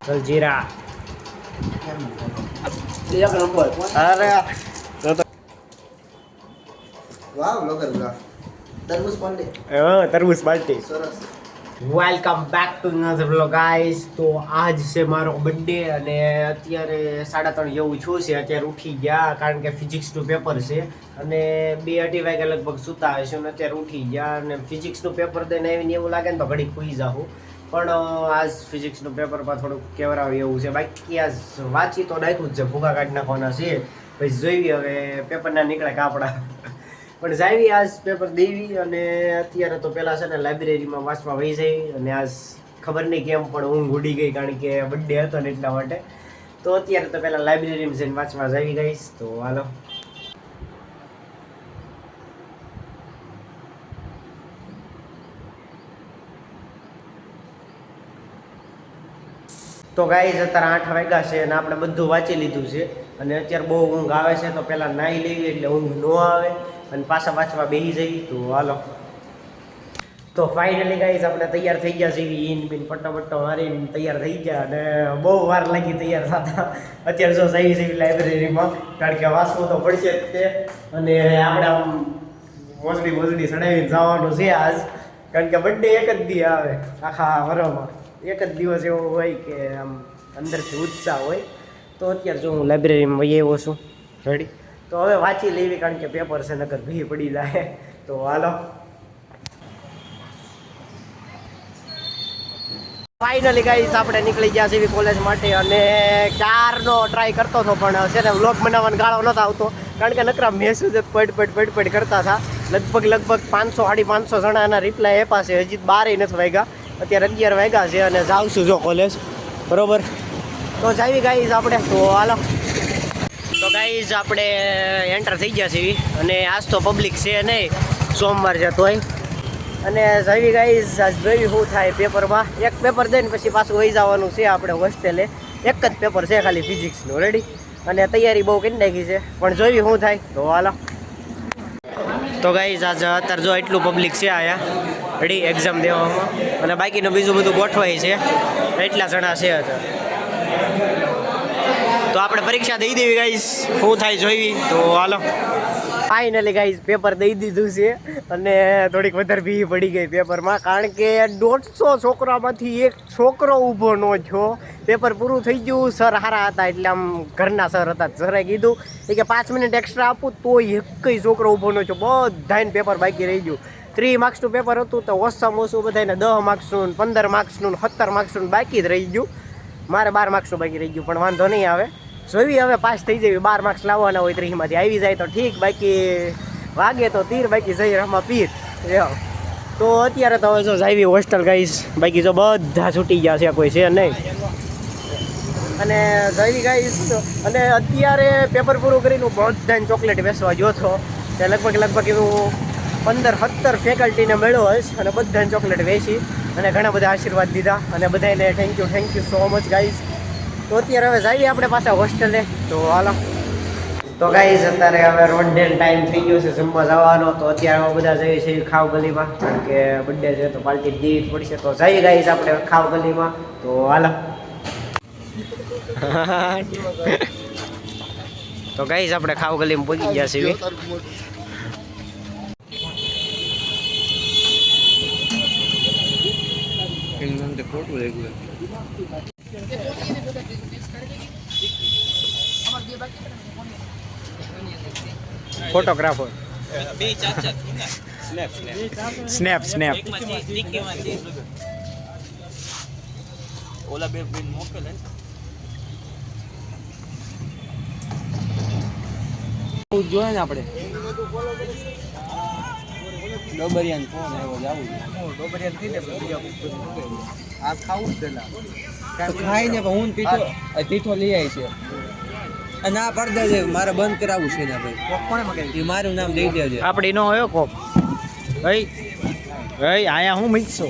જલજીરા એક નંબર. અરે વાવ લોગર વાહ. તરબૂચ પાંડે તરબૂચ પાર્ટી. સરસ. Welcome back to another vlog guys. તો આજ છે મારો બર્થડે અને અત્યારે 3:30 જેવું છું છે. અત્યારે ઉઠી ગયા કારણ કે ફિઝિક્સનું પેપર છે અને 2-2:30 વાગે લગભગ સૂતા હશું અને અત્યારે ઉઠી ગયા અને ફિઝિક્સનું પેપર દઈને આવીને એવું લાગે ને તો ઘડીક સૂઈ જાઉં. પણ આજ ફિઝિક્સનું પેપરમાં થોડુંક કેવરાવ એવું છે. બાકી આજ વાંચી તો નાખ્યું જ છે, ભૂગા કાઢી નાખવાના છે. પછી જોઈએ હવે પેપરના નીકળે કાપડા. પણ જાવી આજ પેપર દેવી અને અત્યારે તો પહેલાં છે ને લાઇબ્રેરીમાં વાંચવા વહી જઈ અને આજ ખબર નહીં કેમ પણ ઊંઘ ઉડી ગઈ કારણ કે બર્થડે હતો ને એટલા માટે. તો અત્યારે તો પહેલાં લાઇબ્રેરીમાં જઈને વાંચવા જાવી ગઈશ. તો હાલો. તો ગાઈઝ અત્યારે 8 વાગ્યા છે અને આપણે બધું વાંચી લીધું છે અને અત્યારે બહુ ઊંઘ આવે છે તો પહેલાં નાહી લેવી એટલે ઊંઘ ન આવે અને પાછા વાંચવા બેસી જઈએ. તો હાલો. તો ફાઇનલી ગાઈઝ આપણે તૈયાર થઈ ગયા છીએ. ઈન બીન પટ્ટો મારીને તૈયાર થઈ ગયા અને બહુ વાર લાગી તૈયાર થતા. અત્યારે જો જઈએ છીએ લાઇબ્રેરીમાં કારણ કે વાંચવું તો પડશે જ તે અને આપણે આમ મોજડી ચડાવીને જવાનું છે આજ કારણ કે બર્થડે એક જ દી આવે આખા વરમાં. એક જ દિવસ એવો હોય કે આમ અંદરથી ઉત્સાહ હોય. તો અત્યારે જો હું લાઇબ્રેરીમાં વહી આવ્યો છું રેડી. તો હવે વાંચી લેવી કારણ કે પેપર છે નકર ભી પડી જાય. તો હાલો. ફાઇનલી ગાઈસ આપણે નીકળી ગયા છીએ કોલેજ માટે અને ક્યારનો ટ્રાય કરતો હતો પણ છે ને વ્લોગ બનાવવાનો ગાળો નહોતો આવતો કારણ કે નકરા મેસેજ પડ કરતા હતા. લગભગ 500-550 જણાના રિપ્લાય આપ્યા છે. હજી 12 નથી વાગ્યા. અત્યારે 11 વાગ્યા છે અને જાઉં છું જો કોલેજ બરોબર. તો જાવી ગાઈઝ આપણે. તો હાલો. તો ગાઈઝ આપણે એન્ટર થઈ ગયા છીએ અને આજ તો પબ્લિક છે નહીં, સોમવાર છે તોય. અને જાવી ગાઈઝ આજ જોયું શું થાય પેપરમાં. એક પેપર દઈને પછી પાછું વહી જવાનું છે આપણે હોસ્ટેલે. એક જ પેપર છે ખાલી ફિઝિક્સનું રેડી અને તૈયારી બહુ કરી નાખી છે પણ જોયું શું થાય. તો હાલો. તો ગાઈઝ આજ અત્યારે જો એટલું પબ્લિક છે આયા રેડી એક્ઝામ દેવામાં અને બાકીનું બીજું બધું ગોઠવાય છે. એટલા જણા છે અત્યારે. તો આપણે પરીક્ષા દઈ દેવી ગાઈઝ, શું થાય જોઈવી. તો હાલો. ફાઇનલી ગાઈઝ પેપર દઈ દીધું છે અને થોડીક વધારે ભી પડી ગઈ પેપરમાં કારણ કે 150 છોકરામાંથી એક છોકરો ઊભો ન થયો. પેપર પૂરું થઈ ગયું. સર સારા હતા એટલે આમ ઘરના સર હતા. સરે કીધું કે 5 મિનિટ એક્સ્ટ્રા આપું તો એકય છોકરો ઊભો ન થયો. બધાને પેપર બાકી રહી ગયું. 3 માર્ક્સનું પેપર હતું તો ઓછામાં ઓછું બધાને 10 માર્ક્સનું 15 માર્ક્સનું 17 માર્ક્સનું બાકી જ રહી ગયું. મારે 12 માર્ક્સનું બાકી રહી ગયું પણ વાંધો નહીં આવે. જોઈ હવે પાસ થઈ જવી. 12 માર્ક્સ લાવવાના હોય 30માંથી આવી જાય તો ઠીક, બાકી વાગે તો તીર, બાકી જઈ રમા પીર. તો અત્યારે તો હવે જો જાવી હોસ્ટેલ ગાઈશ. બાકી જો બધા છૂટી ગયા છે, કોઈ છે નહીં. અને જાવી ગાઈશ અને અત્યારે પેપર પૂરું કરીને બધાને ચોકલેટ વેચવા ગયો હતો. તે લગભગ એવું 15-17 ફેકલ્ટીને મળ્યો હશે અને બધાને ચોકલેટ વેચી અને ઘણા બધા આશીર્વાદ દીધા અને બધાને thank you so much guys. તો અત્યારે હવે જઈએ આપણે પાછા હોસ્ટેલે. તો હાલો. તો ગાઈઝ અત્યારે હવે રોંઢે ટાઈમ થઈ ગયો છે જમવા જવાનો. તો અત્યારે બધા જઈએ છીએ ખાવ ગલીમાં કારણ કે બર્થડે છે તો પાર્ટી દેવી જ પડશે. તો જઈએ ગાઈઝ આપણે ખાવ ગલીમાં. તો હાલો. તો ગાઈઝ આપણે ખાવ ગલીમાં પહોંચી ગયા છીએ. ફોટોગ્રાફર સ્નેપ ઓલા બે મોકલે જોઈએ ને આપણે ડોબરિયાન ફોન આવ્યો જાવું ડોબરિયાન થી ને આ ખાવું જ પેલા ખાઈ ને હું તીઠો લઈ આવી છે ના પડદે છે મારે બંધ કરાવવું છે ને ભાઈ કોણે મગાવી મારું નામ દઈ દેજે. આપડી નો હોય કોપ ભાઈ આયા હું મિક્સો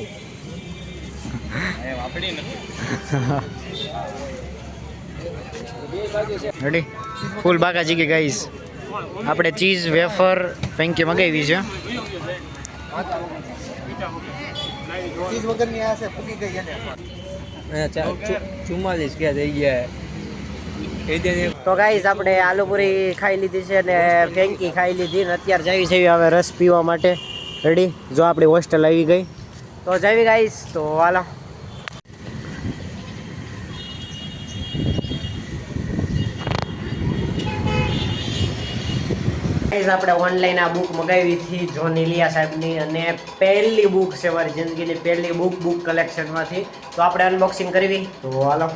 આપડી નથી રેડી ફૂલ બાકાજી કે ગાઈસ. આપણે ચીઝ વેફર ફેંકી મગાવી છે. ચીઝ વગરની આ છે ફૂકી ગઈ એને 44 કે થઈ ગયા. તો ગાઈસ આપણે આલુપુરી ખાઈ લીધી છે અને ફેંકી ખાઈ લીધી ને અત્યારે જવી છે હવે રસ પીવા માટે રેડી. જો આપણી હોસ્ટેલ આવી ગઈ તો જવી ગાઈસ. તો હાલો ગાઈસ આપણે ઓનલાઈન આ બુક મગાવી હતી જોન ઇલિયા સાહેબની અને પહેલી બુક છે મારી જિંદગીની પહેલી બુક કલેક્શનમાંથી. તો આપણે અનબોક્સિંગ કરવી. તો હાલો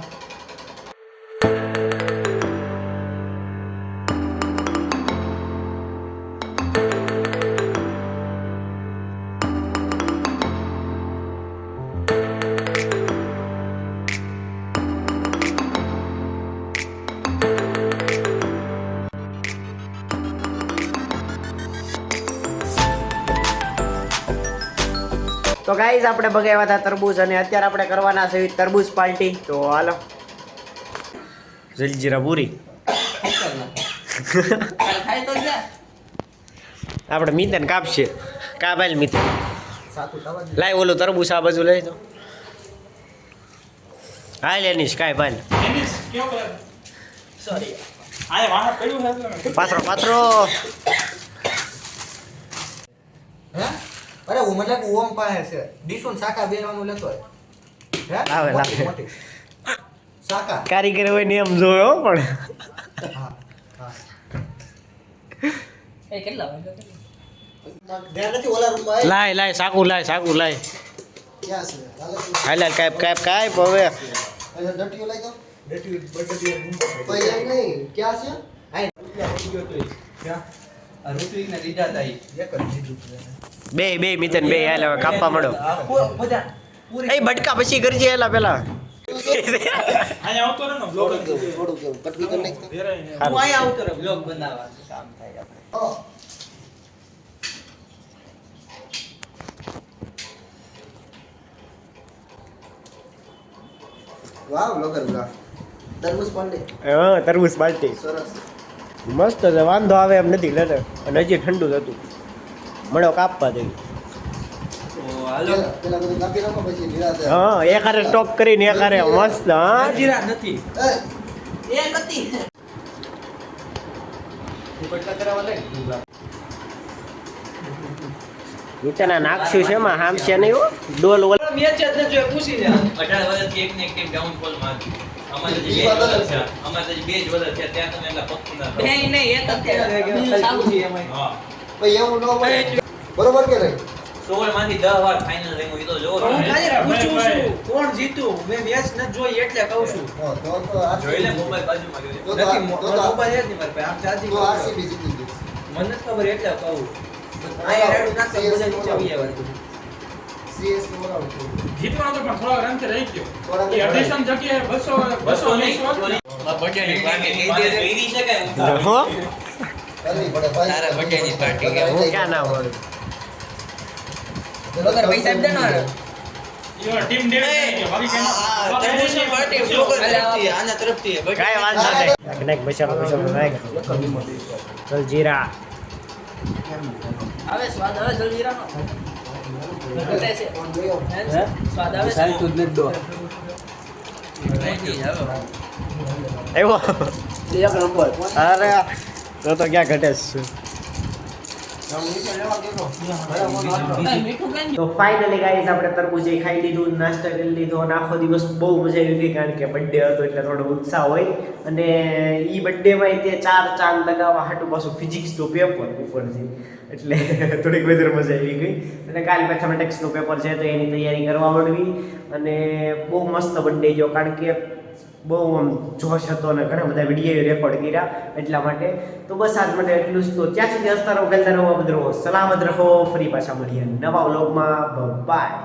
તો ગાઈઝ આપણે બગાવ્યા હતા તરબૂચ અને અત્યારે આપણે કરવાના છે તરબૂચ પાર્ટી. તો હાલો જલજીરા પૂરી આપણે મિતન કાપશે. કાપાયેલ મિતન લાય ઓલું તરબૂચ આ બાજુ લઈ તો હાલ એનીશ કાંઈ ભાઈ પાથરો પાથરો. અરે હું મતલબ ઓમ પાસે છે ડીસોન શાખા બેવાનું લેતો હોય હે આવે મોટી, મોટી. શાખા કારીગર હોય ને એમ જોયો પણ હા હા ધ્યાન નથી ઓલા રૂમમાં લાય લાય સાકુ લાય ક્યાં છે હાલ હાલ કાપ હવે અરે ડટીઓ લઈ દો ડટીઓ બટટીઓ કોઈ એમ નહીં ક્યાં છે આ ક્યાં આ ઋત્વિકને લીધા હતા ઈ. એક જ જીતું બે મિતન બે હાલ હવે કાપવા મળો. એ બટકા પછી કરજે એલા પેલા થોડું કેવું કટકી કરી નાખ હું અહીંયા આવતો રહે બ્લોગ બનાવવા કામ થાય આપણે. વાહ બ્લોગર વાહ તરબૂચ પાંડે હા તરબૂચ પાર્ટી સરસ મસ્ત છે વાંધો આવે એમ નથી લે અને હજી ઠંડુ જ હતું મળો કાપવા દેવી. તો હાલો પેલા બધું કાપી નાખો પછી નિરાતે હા એક હારે સ્ટોક કરીને એક હારે મસ્ત. હા જીરા નથી એ નથી ઉપરતા કરાવવા લે નીચેના નાખશું છે એમાં હામ છે નહીં હો ડોલ ઓલ મેચ જ ન જોય પૂછી લે 18 વર્ષથી એક ને એક ટીમ ડાઉનફોલ માં હતી. અમારે જે બે જ વર્ષ છે અમારે જે બે જ વર્ષ છે ત્યાં તમે એટલા પક્કું ના કરો. નહીં એક અત્યારે ચાલુ છે એમાં હા ભાઈ એવું ન બને બરોબર કે નહીં 16 માંથી 10 વાર ફાઇનલ રમ્યો એ તો જોવો હું તમે. ખાલી પૂછું છું કોણ જીતું મેં મેચ ન જોઈ એટલે કહું છું હા તો જોઈ લે મોબાઈલ બાજુમાં ગયો. તો નથી તો મોબાઈલ જ નહીં મારે પાસે. આમ ચાર્જિંગ તો આરસીબી જીતી ગઈ મને નથી ખબર એટલે કહું અહીંયા રેડું નાખતા બધા નીચે આવી આવે સીએસ નો આઉટ જીતવાનો તો પણ થોડા રનથી રહી ગયો થોડા એ અઢીસોની જગ્યાએ 200 નહીં, નહીં બર્થડે ની પાર્ટી મારે જોઈ છે કે હો કરવી પડે ભાઈ તારા birthday ની party કે હું ક્યાં ના મળું વગર પૈસા જ દેવાનો યોર ટીમ ડેવિડ બાકી તરબૂચની પાર્ટી બ્લોગર તરફથી આના તરફથી કાંઈ વાંધો નહીં નાખ મસાલો નાખ જલજીરા આવે સ્વાદ આવે જલજીરાનો સ્વાદ આવે ચાલતું જ નથી આવ્યો એક નંબર અરે તો ક્યાં ઘટે છે. તો ફાઇનલી ગાઈસ આપણે તરબૂચી ખાઈ લીધું નાસ્તો કરી લીધો અને આખો દિવસ બહુ મજા આવી ગઈ કારણ કે બર્થડે હતો એટલે થોડો ઉત્સાહ હોય અને એ બર્થડેમાં તે 4 ચાંદ લગાવવા હાટું પાછું ફિઝિક્સનું પેપર ઉપરથી એટલે થોડીક વધારે મજા આવી ગઈ અને કાલ મેથેમેટિક્સનું પેપર છે તો એની તૈયારી કરવા માંડવી અને બહુ મસ્ત બર્થડે ગયો કારણ કે બહુ આમ જોશ હતો અને ઘણા બધા વિડીયો રેકોર્ડ કર્યા એટલા માટે. તો બસ આજ માટે એટલું જ. તો ત્યાં સુધી હસતા રહો, ખેલતા રહો, બધું રહો, સલામત રહો. ફરી પાછા મળીએ નવા વ્લોગમાં. બાય.